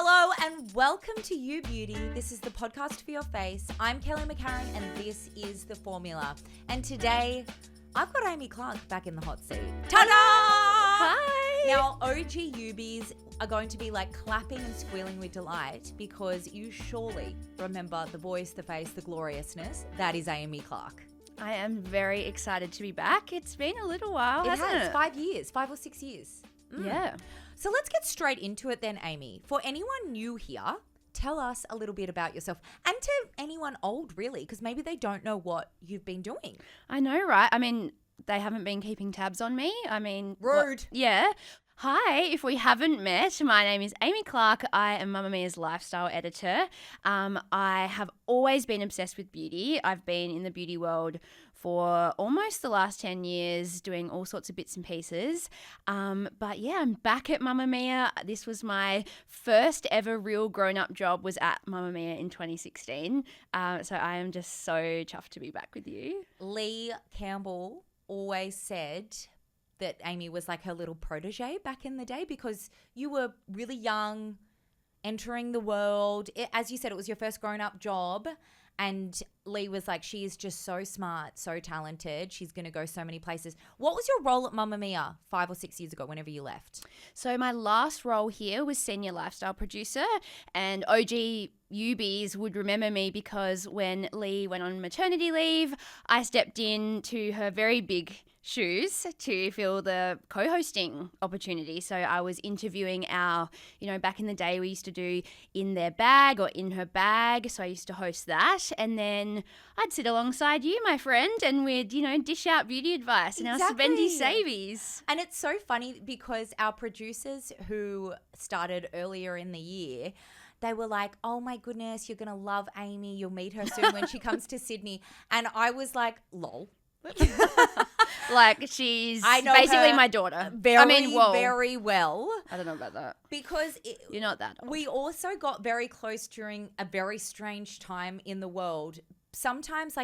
Hello and welcome to You Beauty. This is the podcast for your face. I'm Kelly McCarran and this is The Formula. And today, I've got Amy Clark back in the hot seat. Ta-da! Hi! Now, OG Ubies are going to be like clapping and squealing with delight because you surely remember the voice, the face, the gloriousness. That is Amy Clark. I am very excited to be back. It's been a little while, hasn't it? 5 years, 5 or 6 years. Yeah. So let's get straight into it then, Amy. For anyone new here, tell us a little bit about yourself and to anyone old, really, because maybe they don't know what you've been doing. I know, right? I mean, they haven't been keeping tabs on me. Rude. Yeah. Hi, if we haven't met, my name is Amy Clark. I am Mamamia's lifestyle editor. I have always been obsessed with beauty. I've been in the beauty world for almost the last 10 years doing all sorts of bits and pieces. But yeah, I'm back at Mamamia. This was my first ever real grown-up job was at Mamamia in 2016. So I am just so chuffed to be back with you. Lee Campbell always said that Amy was like her little protege back in the day because you were really young, entering the world. As you said, it was your first grown-up job. And Lee was like, she is just so smart, so talented. She's going to go so many places. What was your role at Mamamia 5 or 6 years ago, whenever you left? So my last role here was senior lifestyle producer, and OG Ubies would remember me because when Lee went on maternity leave, I stepped into her very big shoes to fill the co-hosting opportunity. So I was interviewing back in the day we used to do In Their Bag or In Her Bag. So I used to host that. And then I'd sit alongside you, my friend, and we'd, dish out beauty advice and our spendy savies. And it's so funny because our producers who started earlier in the year, they were like, oh my goodness, you're going to love Amy. You'll meet her soon when she comes to Sydney. And I was like, lol. Like she's I know basically her my daughter. Very well. I don't know about that. Because you're not that old. We also got very close during a very strange time in the world. Sometimes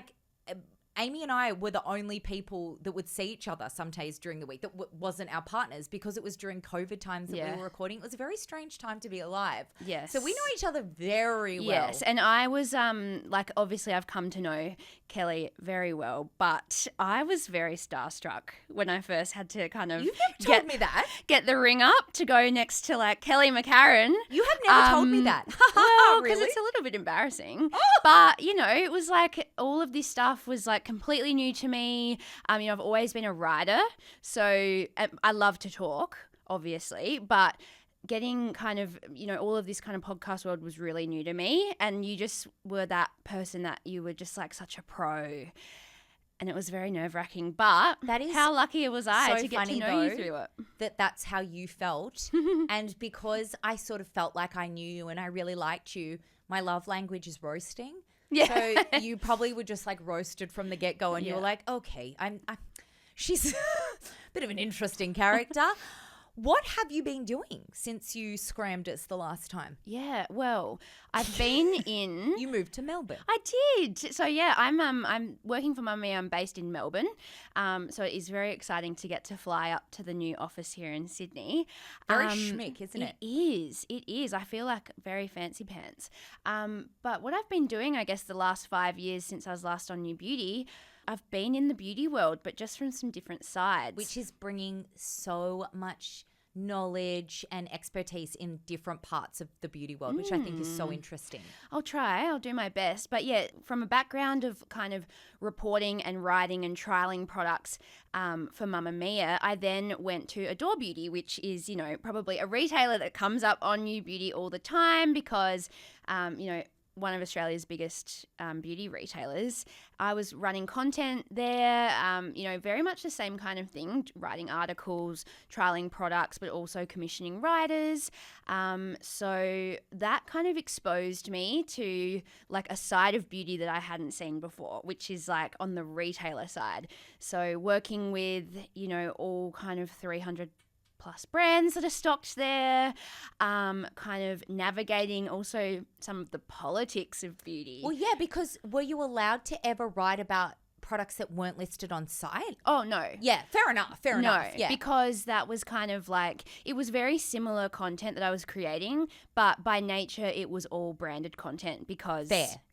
Amy and I were the only people that would see each other some days during the week that wasn't our partners because it was during COVID times that we were recording. It was a very strange time to be alive. Yes. So we know each other very well. Yes. And I was obviously I've come to know Kelly very well, but I was very starstruck when I first had to kind of You've never told me that. Get the ring up to go next to Kelly McCarran. You have never told me that. Well, because Really? it's a little bit embarrassing. But, it was all of this stuff was completely new to me. I've always been a writer, so I love to talk, obviously, but getting kind of, all of this kind of podcast world was really new to me, and you just were that person that you were just such a pro, and it was very nerve-wracking, but that is how lucky was I to get to know you though, through it. That's how you felt. And because I sort of felt like I knew you and I really liked you, my love language is roasting. Yeah. So you probably were just roasted from the get-go and you were like, okay, she's a bit of an interesting character. What have you been doing since you scrammed us the last time? Yeah, well, I've been in... You moved to Melbourne. I did. So yeah, I'm working for Mamamia. I'm based in Melbourne. So it is very exciting to get to fly up to the new office here in Sydney. Very schmick, isn't it? It is. I feel like very fancy pants. But what I've been doing, I guess, the last 5 years since I was last on New Beauty, I've been in the beauty world, but just from some different sides. Which is bringing so much knowledge and expertise in different parts of the beauty world, which I think is so interesting. I'll do my best. But yeah, from a background of kind of reporting and writing and trialing products for Mamamia, I then went to Adore Beauty, which is, probably a retailer that comes up on New Beauty all the time because, one of Australia's biggest beauty retailers. I was running content there, very much the same kind of thing, writing articles, trialing products, but also commissioning writers. So that kind of exposed me to a side of beauty that I hadn't seen before, which is on the retailer side. So working with, all kind of 300 plus brands that are stocked there, kind of navigating also some of the politics of beauty. Well, yeah, because were you allowed to ever write about products that weren't listed on site? Oh, no. Yeah, fair enough. No, Yeah. because that was kind of like, it was very similar content that I was creating, but by nature it was all branded content because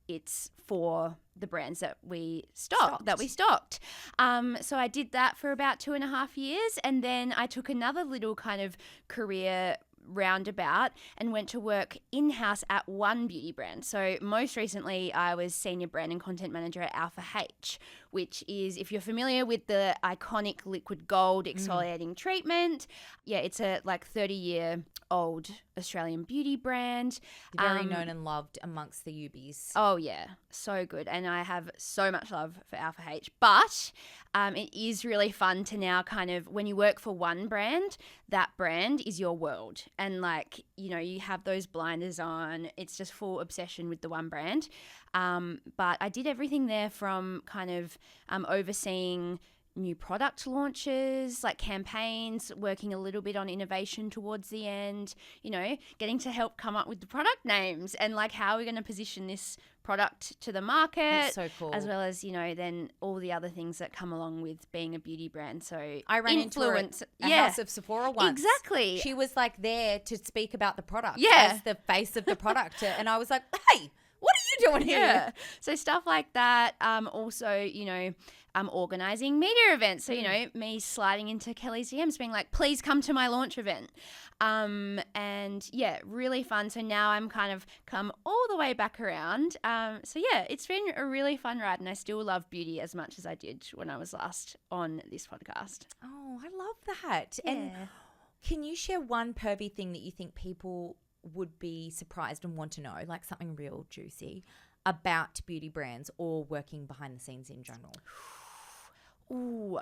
it's for the brands that we stocked. So I did that for about 2.5 years, and then I took another little kind of career roundabout and went to work in-house at one beauty brand. So most recently I was senior brand and content manager at Alpha H, which is, if you're familiar with the iconic liquid gold exfoliating treatment, it's a like 30-year-old Australian beauty brand. Very known and loved amongst the Ubies. Oh yeah, so good. And I have so much love for Alpha H, but it is really fun to now kind of, when you work for one brand, that brand is your world. And like, you know, you have those blinders on. It's just full obsession with the one brand. But I did everything there from kind of overseeing new product launches, like campaigns, working a little bit on innovation towards the end, you know, getting to help come up with the product names and like how we're going to position this product to the market. That's so cool. As well as, you know, then all the other things that come along with being a beauty brand. So I ran into a House of Sephora once. Exactly. She was like there to speak about the product as the face of the product. And I was like, hey, what are you doing here? Yeah. So stuff like that. Also, you know, organising media events. So, you know, me sliding into Kelly's DMs being like, please come to my launch event. And yeah, really fun. So now I'm kind of come all the way back around. So yeah, it's been a really fun ride, and I still love beauty as much as I did when I was last on this podcast. Oh, I love that. Yeah. And can you share one pervy thing that you think people would be surprised and want to know, like something real juicy about beauty brands or working behind the scenes in general? Ooh,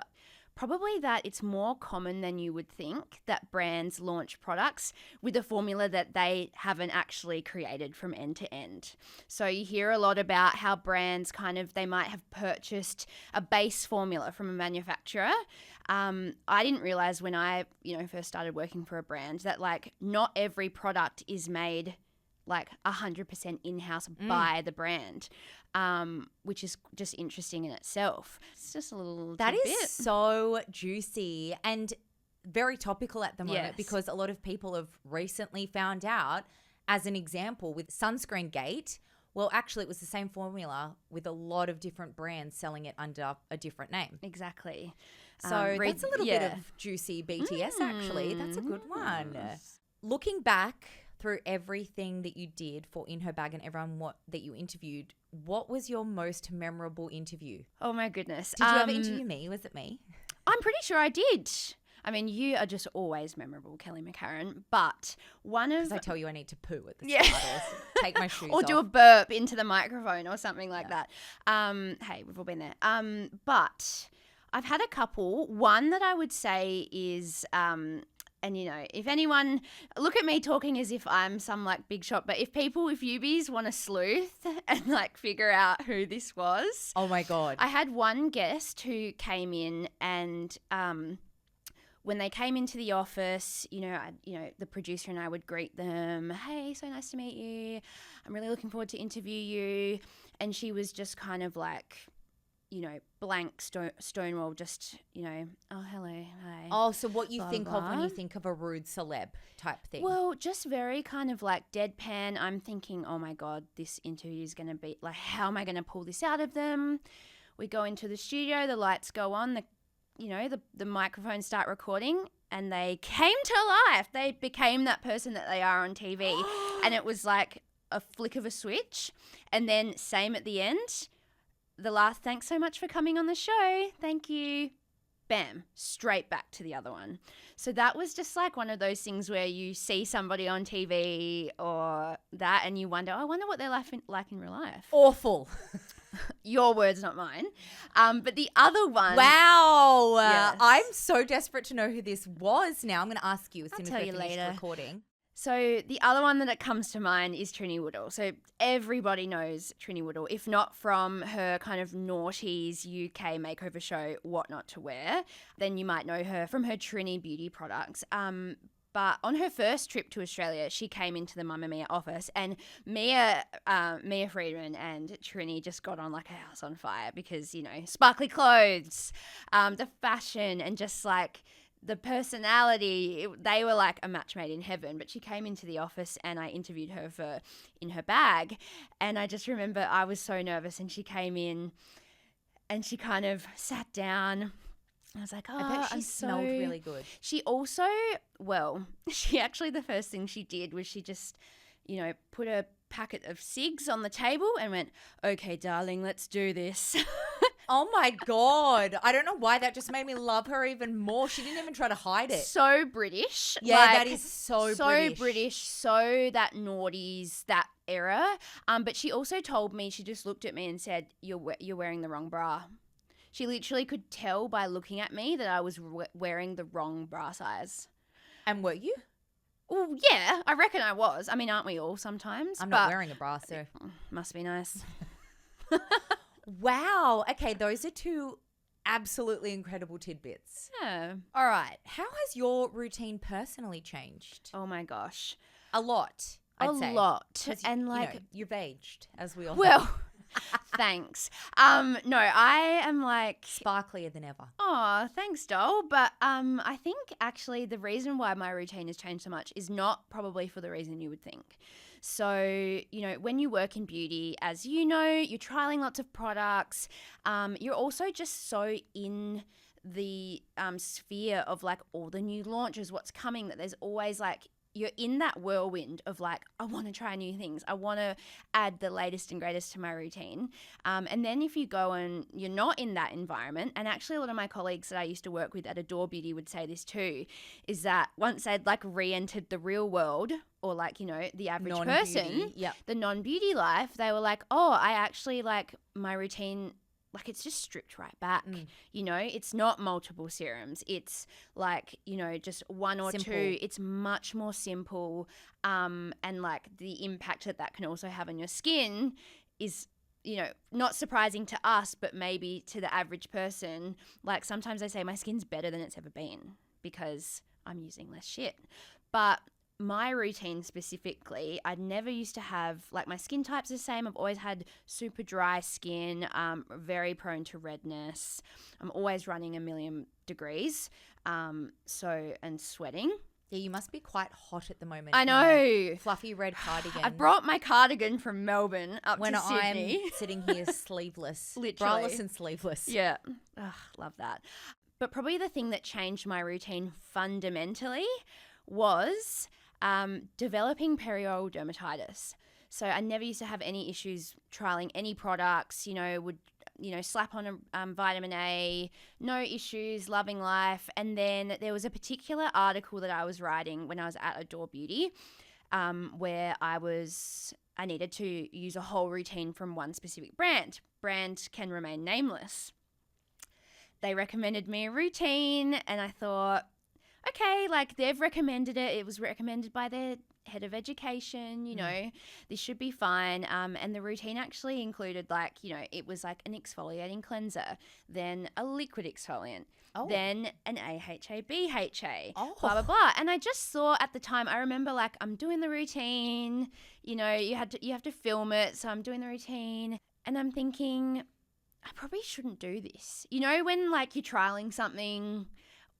probably that it's more common than you would think that brands launch products with a formula that they haven't actually created from end to end. So you hear a lot about how brands kind of, they might have purchased a base formula from a manufacturer. I didn't realize when I, you know, first started working for a brand that like not every product is made like 100% in-house by the brand, which is just interesting in itself. It's just a little That tidbit. is so juicy and very topical at the moment. Yes. Because a lot of people have recently found out, as an example, with Sunscreen Gate, well, actually it was the same formula with a lot of different brands selling it under a different name. Exactly. So that's a little bit of juicy BTS actually. That's a good one. Looking back through everything that you did for In Her Bag and everyone that you interviewed, what was your most memorable interview? Oh my goodness. Did you ever interview me? Was it me? I'm pretty sure I did. I mean, you are just always memorable, Kelly McCarran. But one of... Because I tell you I need to poo at the Yeah. start or take my shoes or off. do a burp into the microphone or something like that. Hey, we've all been there. But I've had a couple. One that I would say is... and, you know, if anyone, look at me talking as if I'm some like big shot, but if Ubies want to sleuth and like figure out who this was. Oh my God. I had one guest who came in and when they came into the office, you know, the producer and I would greet them. Hey, so nice to meet you. I'm really looking forward to interview you. And she was just kind of like, you know, blank stonewall, just, you know, oh, hello, hi. Oh, so what you Blah, think of when blah. you think of a rude celeb type thing? Well, just very kind of like deadpan. I'm thinking, oh my God, this interview is going to be like, how am I going to pull this out of them? We go into the studio, the lights go on, the microphones start recording, and they came to life. They became that person that they are on TV. And it was like a flick of a switch. And then same at the end. The last, thanks so much for coming on the show. Thank you. Bam, straight back to the other one. So that was just like one of those things where you see somebody on TV or that and you wonder, I wonder what they're like in real life. Awful. Your words, not mine. But the other one. Wow. Yes. I'm so desperate to know who this was now. I'm going to ask you as soon as tell we're you finished later. recording. So the other one that comes to mind is Trinny Woodall. So everybody knows Trinny Woodall, if not from her kind of noughties UK makeover show, What Not to Wear, then you might know her from her Trinny beauty products. But on her first trip to Australia, she came into the Mamamia office, and Mia Friedman and Trinny just got on like a house on fire because, you know, sparkly clothes, the fashion, and just like the personality. They were like a match made in heaven. But she came into the office and I interviewed her in her bag, and I just remember I was so nervous, and she came in and she kind of sat down. I was like, oh, I bet she smelled really good. She also, the first thing she did was she just, you know, put a packet of cigs on the table and went, okay, darling, let's do this. Oh my God. I don't know why that just made me love her even more. She didn't even try to hide it. So British. Yeah, like, that is so British. So that noughties, that era. But she also told me, she just looked at me and said, you're wearing the wrong bra. She literally could tell by looking at me that I was wearing the wrong bra size. And were you? Oh, yeah, I reckon I was. I mean, aren't we all sometimes? I'm not wearing a bra, so. Must be nice. Wow. Okay, those are two absolutely incredible tidbits. Yeah. All right. How has your routine personally changed? Oh, my gosh. A lot, I'd say. A lot. And like, you know, you've aged, as we all well, know. Thanks. No, I am like sparklier than ever. Oh, thanks, doll. But I think actually the reason why my routine has changed so much is not probably for the reason you would think. So, you know, when you work in beauty, as you know, you're trialing lots of products. You're also just so in the sphere of like all the new launches, what's coming, that there's always like, you're in that whirlwind of like, I want to try new things. I want to add the latest and greatest to my routine. And then if you go and you're not in that environment, and actually a lot of my colleagues that I used to work with at Adore Beauty would say this too, is that once they'd like re-entered the real world, or like, you know, the average person, the non-beauty life, they were like, oh, I actually like my routine, like it's just stripped right back. You know, it's not multiple serums. It's like, you know, just one or two. It's much more simple. And like the impact that can also have on your skin is, you know, not surprising to us, but maybe to the average person. Like sometimes I say my skin's better than it's ever been because I'm using less shit. But my routine specifically, I never used to have, like my skin type's the same. I've always had super dry skin, very prone to redness. I'm always running 1,000,000 degrees, and sweating. Yeah, you must be quite hot at the moment. I know. Fluffy red cardigan. I brought my cardigan from Melbourne up to Sydney. I'm sitting here sleeveless. Literally. Braless and sleeveless. Yeah. Ugh, love that. But probably the thing that changed my routine fundamentally was developing perioral dermatitis. So I never used to have any issues trialing any products, you know, would, you know, slap on a vitamin A, no issues, loving life. And then there was a particular article that I was writing when I was at Adore Beauty, where I needed to use a whole routine from one specific brand. Brand can remain nameless. They recommended me a routine and I thought, okay, like they've recommended it. It was recommended by their head of education, you know, this should be fine. And the routine actually included like, you know, it was like an exfoliating cleanser, then a liquid exfoliant, then an AHA, BHA, blah, blah, blah. And I just saw at the time, I remember like I'm doing the routine, you know, you have to film it. So I'm doing the routine and I'm thinking, I probably shouldn't do this. You know, when like you're trialing something,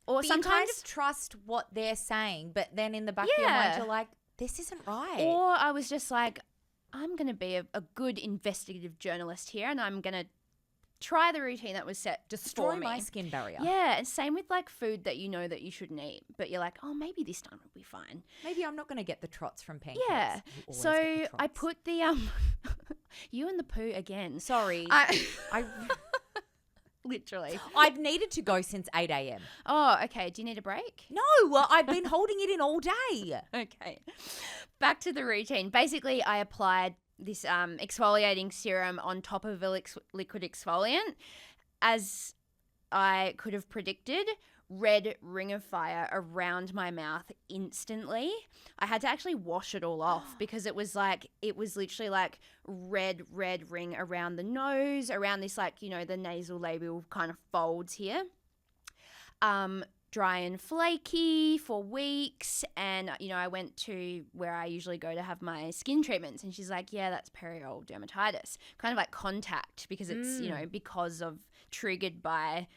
or but sometimes you kind of trust what they're saying, but then in the back of your mind, you're like, this isn't right. Or I was just like, I'm going to be a good investigative journalist here and I'm going to try the routine that was set Destroy for me. my skin barrier. Yeah, and same with like food that you know that you shouldn't eat, but you're like, oh, maybe this time it'll be fine. Maybe I'm not going to get the trots from pancakes. Yeah, so I put the, you and the poo again. Sorry. Literally. I've needed to go since 8 a.m. Oh, okay. Do you need a break? No, I've been holding it in all day. Okay. Back to the routine. Basically, I applied this exfoliating serum on top of a liquid exfoliant. As I could have predicted, red ring of fire around my mouth instantly. I had to actually wash it all off because it was literally like red ring around the nose, around this like, you know, the nasal labial kind of folds here. dry and flaky for weeks. And, you know, I went to where I usually go to have my skin treatments. And she's like, yeah, that's perioral dermatitis. Kind of like contact because it's, you know, because of triggered by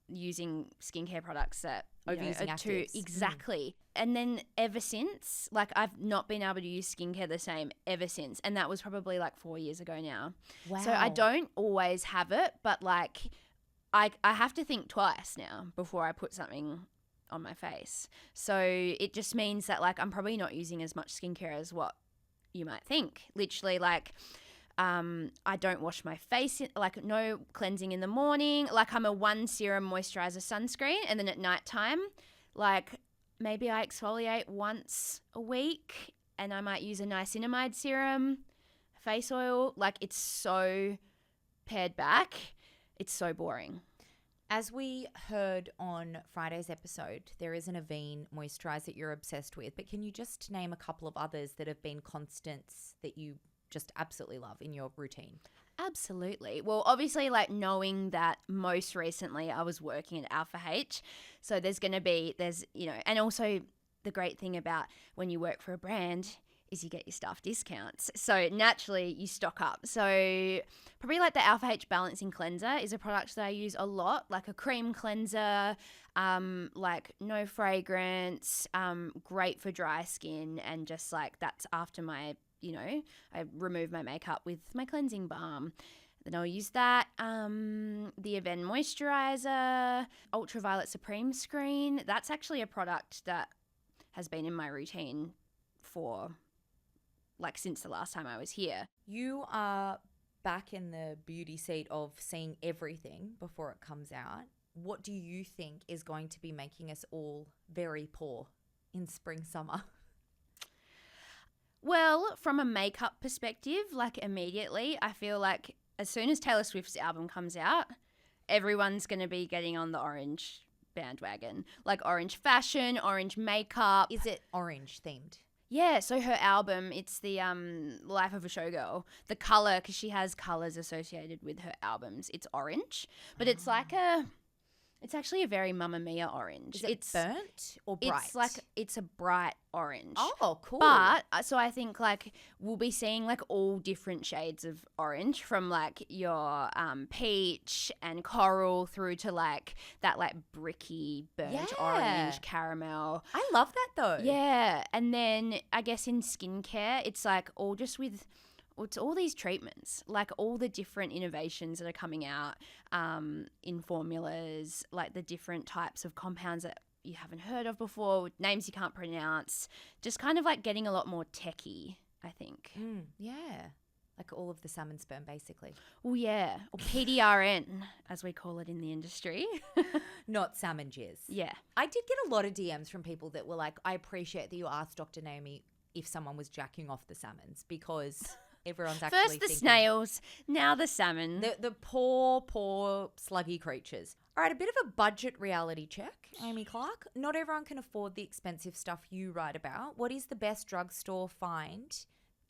using skincare products that Overusing actives. Exactly. And then ever since, like I've not been able to use skincare the same ever since. And that was probably like 4 years ago now. Wow. So I don't always have it, but like I have to think twice now before I put something on my face. So it just means that like I'm probably not using as much skincare as what you might think. Literally like I don't wash my face, like no cleansing in the morning. Like I'm a 1 serum moisturizer sunscreen, and then at nighttime, like maybe I exfoliate once a week, and I might use a niacinamide serum, face oil. Like it's so pared back. It's so boring. As we heard on Friday's episode, there is an Avene moisturizer you're obsessed with, but can you just name a couple of others that have been constants that you just absolutely love in your routine? Absolutely. Well, obviously, like knowing that most recently I was working at Alpha H. So there's, you know, and also the great thing about when you work for a brand is you get your staff discounts. So naturally you stock up. So probably like the Alpha H Balancing Cleanser is a product that I use a lot, like a cream cleanser, like no fragrance, great for dry skin, and just like that's after my, you know, I remove my makeup with my cleansing balm. Then I'll use that. The Avene Moisturizer, Ultraviolet Supreme Screen. That's actually a product that has been in my routine for like since the last time I was here. You are back in the beauty seat of seeing everything before it comes out. What do you think is going to be making us all very poor in spring, summer? Well, from a makeup perspective, like immediately, I feel like as soon as Taylor Swift's album comes out, everyone's going to be getting on the orange bandwagon. Like orange fashion, orange makeup. Is it orange themed? Yeah, so her album, it's the Life of a Showgirl. The colour, because she has colours associated with her albums, it's orange. But it's like it's actually a very Mamamia orange. Is it burnt or bright? It's a bright orange. Oh, cool. But so I think like we'll be seeing like all different shades of orange, from like your peach and coral through to like that like bricky burnt orange caramel. I love that though. Yeah. And then I guess in skincare, it's like all just with it's all these treatments, like all the different innovations that are coming out in formulas, like the different types of compounds that you haven't heard of before, with names you can't pronounce, just kind of like getting a lot more techie, I think. Yeah. Like all of the salmon sperm, basically. Oh, yeah. Or PDRN, as we call it in the industry. Not salmon jizz. Yeah. I did get a lot of DMs from people that were like, I appreciate that you asked Dr. Naomi if someone was jacking off the salmons, because everyone's actually first the thinking, snails, now the salmon. The poor sluggy creatures. All right, a bit of a budget reality check, Amy Clark. Not everyone can afford the expensive stuff you write about. What is the best drugstore find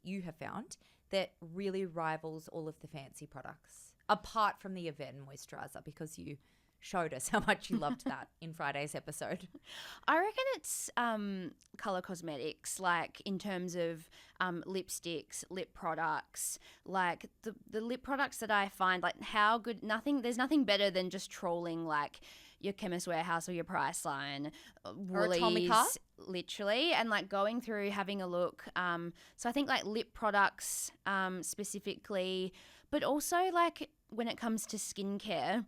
you have found that really rivals all of the fancy products, apart from the Avene moisturizer, because you showed us how much you loved that in Friday's episode? I reckon it's colour cosmetics, like in terms of lipsticks, lip products, like the lip products that I find, like how good, there's nothing better than just trawling like your Chemist Warehouse or your Priceline, Woolies, literally, and like going through, having a look. So I think like lip products specifically, but also like when it comes to skincare,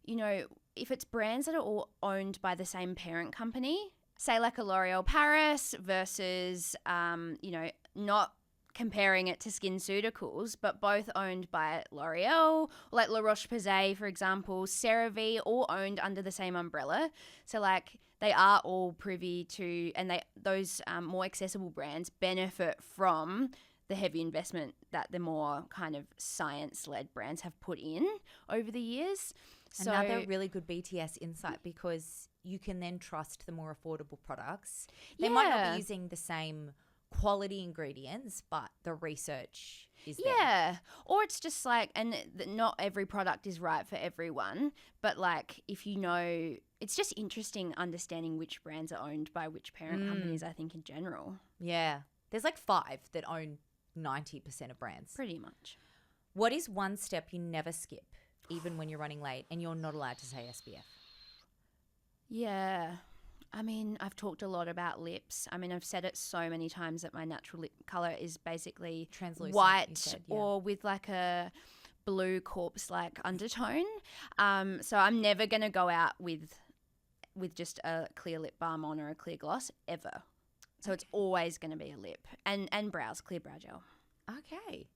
you know, if it's brands that are all owned by the same parent company, say like a L'Oreal Paris versus, you know, not comparing it to SkinCeuticals, but both owned by L'Oreal, like La Roche-Posay, for example, CeraVe, all owned under the same umbrella. So like they are all privy to, and those more accessible brands benefit from the heavy investment that the more kind of science-led brands have put in over the years. So, another really good BTS insight, because you can then trust the more affordable products. They might not be using the same quality ingredients, but the research is there. Yeah. Or it's just like, and not every product is right for everyone, but like if you know, it's just interesting understanding which brands are owned by which parent companies, I think, in general. Yeah. There's like 5 that own 90% of brands. Pretty much. What is one step you never skip, even when you're running late and you're not allowed to say SPF? Yeah. I mean, I've talked a lot about lips. I mean, I've said it so many times that my natural lip colour is basically Translucent, white, you said, yeah. or with like a blue corpse-like undertone. So I'm never going to go out with just a clear lip balm on or a clear gloss ever. So it's always going to be a lip and brows, clear brow gel. Okay.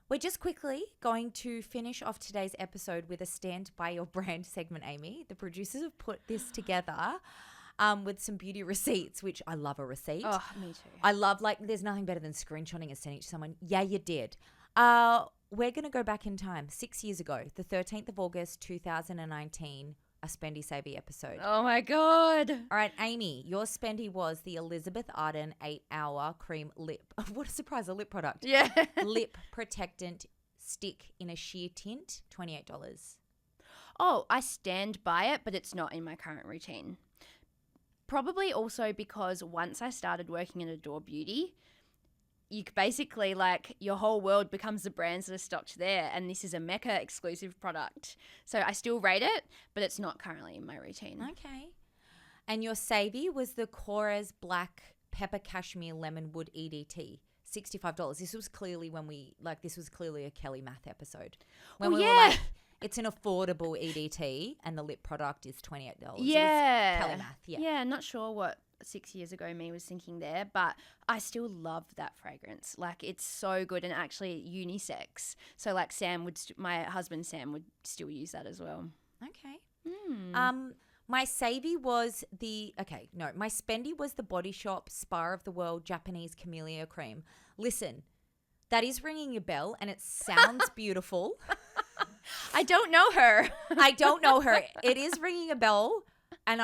We're just quickly going to finish off today's episode with a Stand By Your Brand segment, Amy. The producers have put this together with some beauty receipts, which I love a receipt. Oh, me too. I love, like, there's nothing better than screenshotting and sending it to someone. Yeah, you did. We're going to go back in time 6 years ago, the 13th of August, 2019, a Spendy Savvy episode. Oh, my God. All right, Amy, your Spendy was the Elizabeth Arden 8-hour cream lip. What a surprise, a lip product. Yeah. Lip protectant stick in a sheer tint, $28. Oh, I stand by it, but it's not in my current routine. Probably also because once I started working at Adore Beauty, you basically, like, your whole world becomes the brands that are stocked there, and this is a Mecca exclusive product. So I still rate it, but it's not currently in my routine. Okay. And your savvy was the Cora's Black Pepper Cashmere Lemon Wood EDT, $65. This was clearly this was clearly a Kelly Math episode. When we were like, it's an affordable EDT and the lip product is $28. Yeah. It was Kelly Math, yeah. Yeah, not sure what 6 years ago me was thinking there, but I still love that fragrance. Like, it's so good, and actually unisex. So like my husband Sam would still use that as well. Okay. My savvy was my Spendy was the Body Shop Spa of the World Japanese Camellia Cream. Listen, that is ringing a bell and it sounds beautiful. I don't know her. I don't know her. It is ringing a bell. And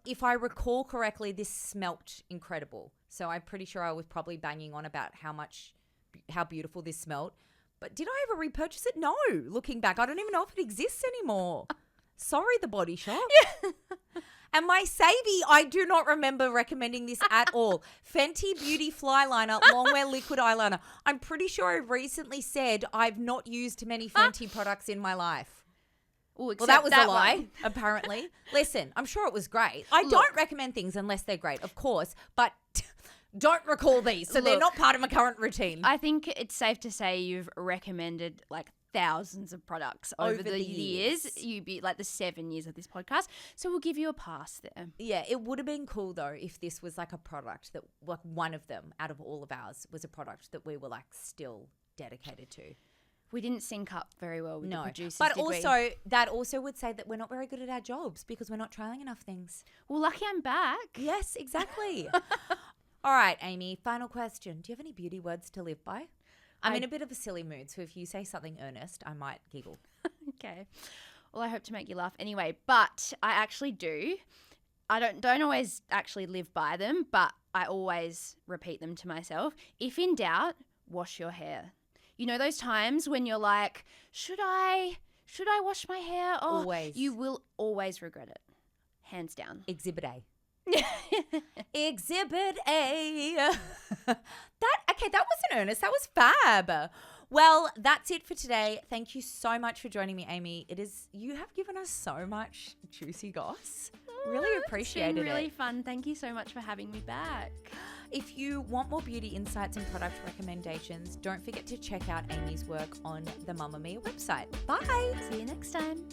if I recall correctly, this smelt incredible. So I'm pretty sure I was probably banging on about how beautiful this smelt. But did I ever repurchase it? No. Looking back, I don't even know if it exists anymore. Sorry, the Body Shop. Yeah. And my savvy, I do not remember recommending this at all. Fenty Beauty Fly Liner, Longwear Liquid Eyeliner. I'm pretty sure I recently said I've not used many Fenty products in my life. Well, that was a lie, one. apparently. Listen, I'm sure it was great. I don't recommend things unless they're great, of course, but don't recall these. So they're not part of my current routine. I think it's safe to say you've recommended like thousands of products over the years. You'd be like the 7 years of this podcast. So we'll give you a pass there. Yeah, it would have been cool though if this was like a product that, like, one of them out of all of ours was a product that we were like still dedicated to. We didn't sync up very well with the producers, but also that also would say that we're not very good at our jobs because we're not trialing enough things. Well, lucky I'm back. Yes, exactly. All right, Amy, final question. Do you have any beauty words to live by? I'm in a bit of a silly mood, so if you say something earnest, I might giggle. Okay. Well, I hope to make you laugh anyway, but I actually do. I don't always actually live by them, but I always repeat them to myself. If in doubt, wash your hair. You know those times when you're like, should I wash my hair? Oh, always. You will always regret it. Hands down. Exhibit A. Exhibit A. That wasn't earnest. That was fab. Well, that's it for today. Thank you so much for joining me, Amy. You have given us so much juicy goss. Really appreciated it. It's been really fun. Thank you so much for having me back. If you want more beauty insights and product recommendations, don't forget to check out Amy's work on the Mamamia website. Bye. See you next time.